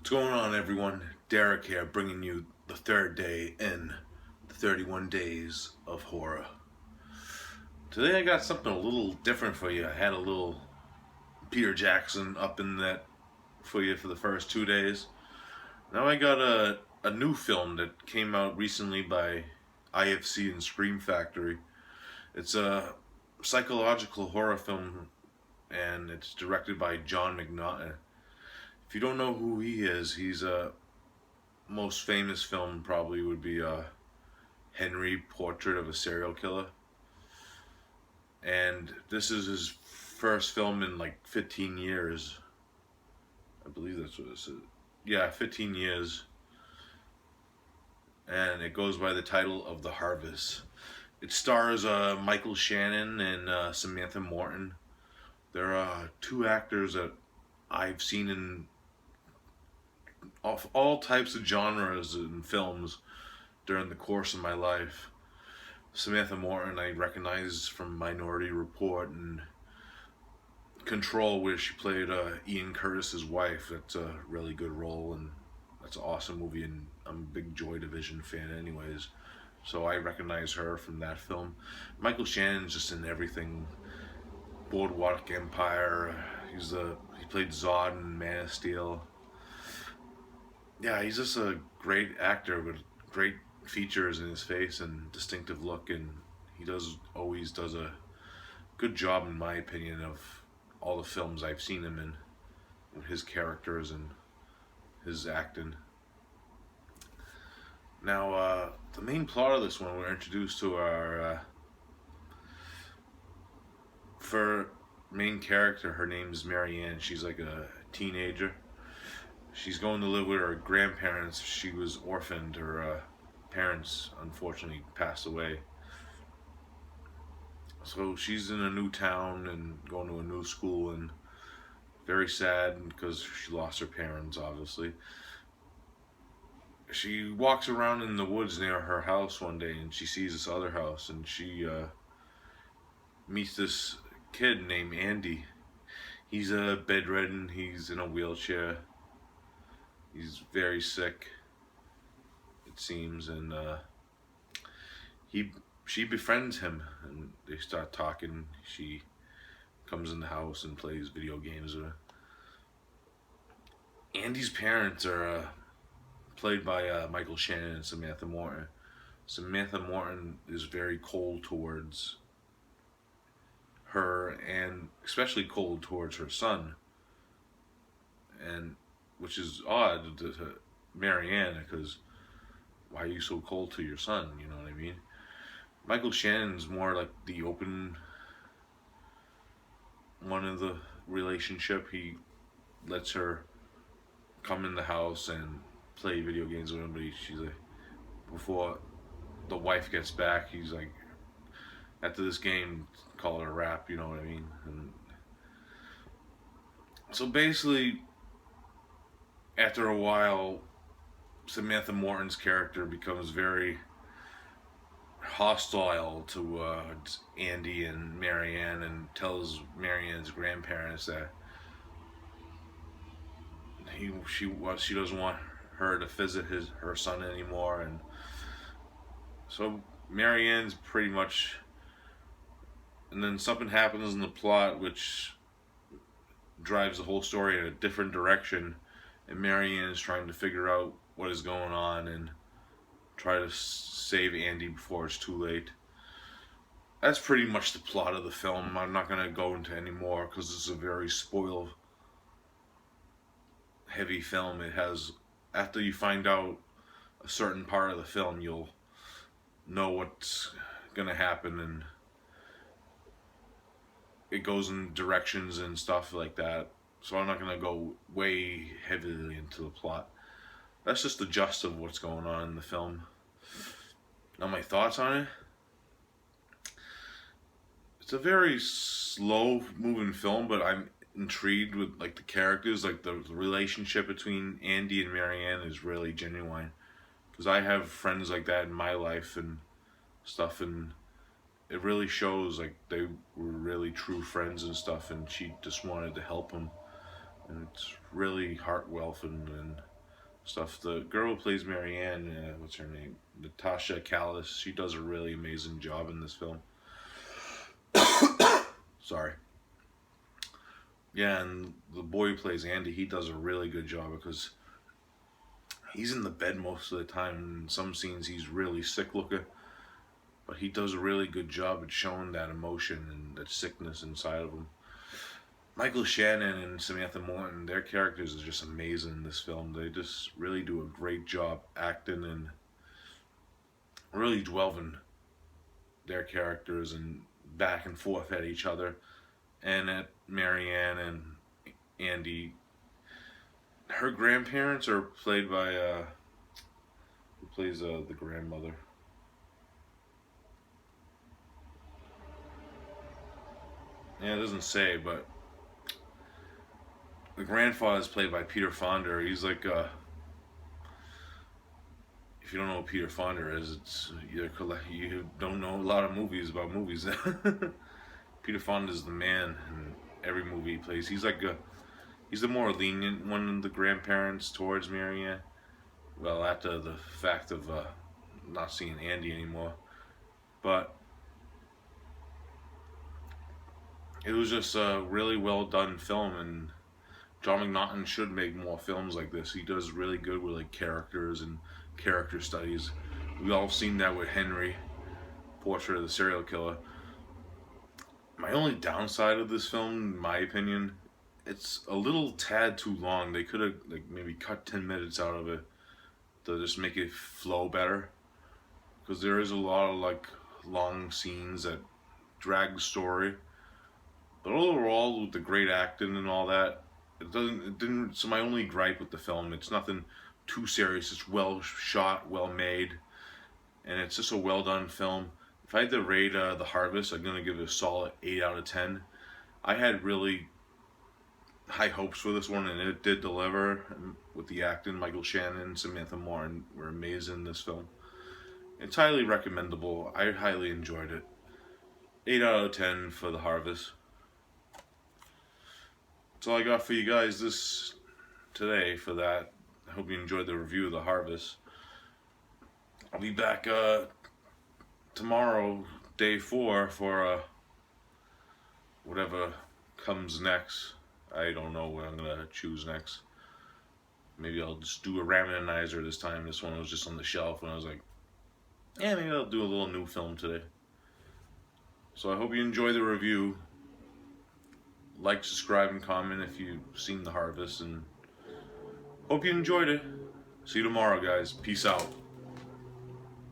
What's going on, everyone? Derek here, bringing you the third day in the 31 days of horror. Today I got something a little different for you. I had a little Peter Jackson up in that for you for the first 2 days. Now I got a new film that came out recently by IFC and Scream Factory. It's a psychological horror film, and it's directed by John McNaughton. If you don't know who he is, he's a most famous film probably would be Henry, Portrait of a Serial Killer. And this is his first film in like 15 years. I believe that's what it says. Yeah, 15 years. And it goes by the title of The Harvest. It stars Michael Shannon and Samantha Morton. There are two actors that I've seen in all types of genres and films during the course of my life. Samantha Morton I recognize from Minority Report and Control, where she played Ian Curtis's wife. That's a really good role, and that's an awesome movie, and I'm a big Joy Division fan anyways, so I recognize her from that film. Michael Shannon's just in everything. Boardwalk Empire, he played Zod in Man of Steel. Yeah, he's just a great actor with great features in his face and distinctive look, and he always does a good job, in my opinion, of all the films I've seen him in, with his characters and his acting. Now, the main plot of this one, we're introduced to our for main character. Her name's Marianne. She's like a teenager. She's going to live with her grandparents. She was orphaned. Her parents unfortunately passed away. So she's in a new town and going to a new school, and very sad because she lost her parents, obviously. She walks around in the woods near her house one day, and she sees this other house, and she meets this kid named Andy. He's bedridden. He's in a wheelchair. He's very sick, it seems, and she befriends him, and they start talking. She comes in the house and plays video games with her. Andy's parents are played by Michael Shannon and Samantha Morton. Samantha Morton is very cold towards her, and especially cold towards her son, and which is odd to Marianne, because why are you so cold to your son? You know what I mean? Michael Shannon's more like the open one of the relationship. He lets her come in the house and play video games with him, but she's like, before the wife gets back, he's like, after this game, call it a wrap, you know what I mean? And so basically, after a while, Samantha Morton's character becomes very hostile to Andy and Marianne, and tells Marianne's grandparents that she doesn't want her to visit her son anymore. And so Marianne's pretty much, and then something happens in the plot which drives the whole story in a different direction, and Marianne is trying to figure out what is going on and try to save Andy before it's too late. That's pretty much the plot of the film. I'm not going to go into any more because this is a very spoil heavy film. It has, after you find out a certain part of the film, you'll know what's going to happen, and it goes in directions and stuff like that. So I'm not going to go way heavily into the plot. That's just the gist of what's going on in the film. Now, my thoughts on it. It's a very slow moving film, but I'm intrigued with like the characters. Like the relationship between Andy and Marianne is really genuine, because I have friends like that in my life and stuff, and it really shows like they were really true friends and stuff, and she just wanted to help him, and it's really heartwelting, and stuff. The girl who plays Marianne, what's her name? Natasha Callis. She does a really amazing job in this film. Sorry. Yeah, and the boy who plays Andy, he does a really good job because he's in the bed most of the time. In some scenes, he's really sick looking, but he does a really good job at showing that emotion and that sickness inside of him. Michael Shannon and Samantha Morton, their characters are just amazing in this film. They just really do a great job acting and really delving their characters and back and forth at each other and at Marianne and Andy. Her grandparents are played by who plays the grandmother. Yeah, it doesn't say, but the grandfather is played by Peter Fonda. He's like if you don't know what Peter Fonda is, it's you don't know a lot of movies about movies. Peter Fonda is the man in every movie he plays. He's the more lenient one of the grandparents towards Marianne. Well, after the fact of not seeing Andy anymore, but it was just a really well done film, and John McNaughton should make more films like this. He does really good with like characters and character studies. We all seen that with Henry, Portrait of the Serial Killer. My only downside of this film, in my opinion, it's a little tad too long. They could have like maybe cut 10 minutes out of it to just make it flow better, because there is a lot of like long scenes that drag the story. But overall, with the great acting and all that, it didn't. It's my only gripe with the film. It's nothing too serious. It's well shot, well made, and it's just a well done film. If I had to rate The Harvest, I'm gonna give it a solid 8 out of 10. I had really high hopes for this one, and it did deliver with the acting. Michael Shannon and Samantha Morton were amazing in this film. It's highly recommendable. I highly enjoyed it. 8 out of 10 for The Harvest. That's all I got for you guys today for that. I hope you enjoyed the review of The Harvest. I'll be back tomorrow, day 4, for whatever comes next. I don't know what I'm gonna choose next. Maybe I'll just do a Ramanizer this time. This one was just on the shelf, and I was like, yeah, maybe I'll do a little new film today. So I hope you enjoy the review. Like, subscribe, and comment if you've seen The Harvest, and hope you enjoyed it. See you tomorrow, guys. Peace out.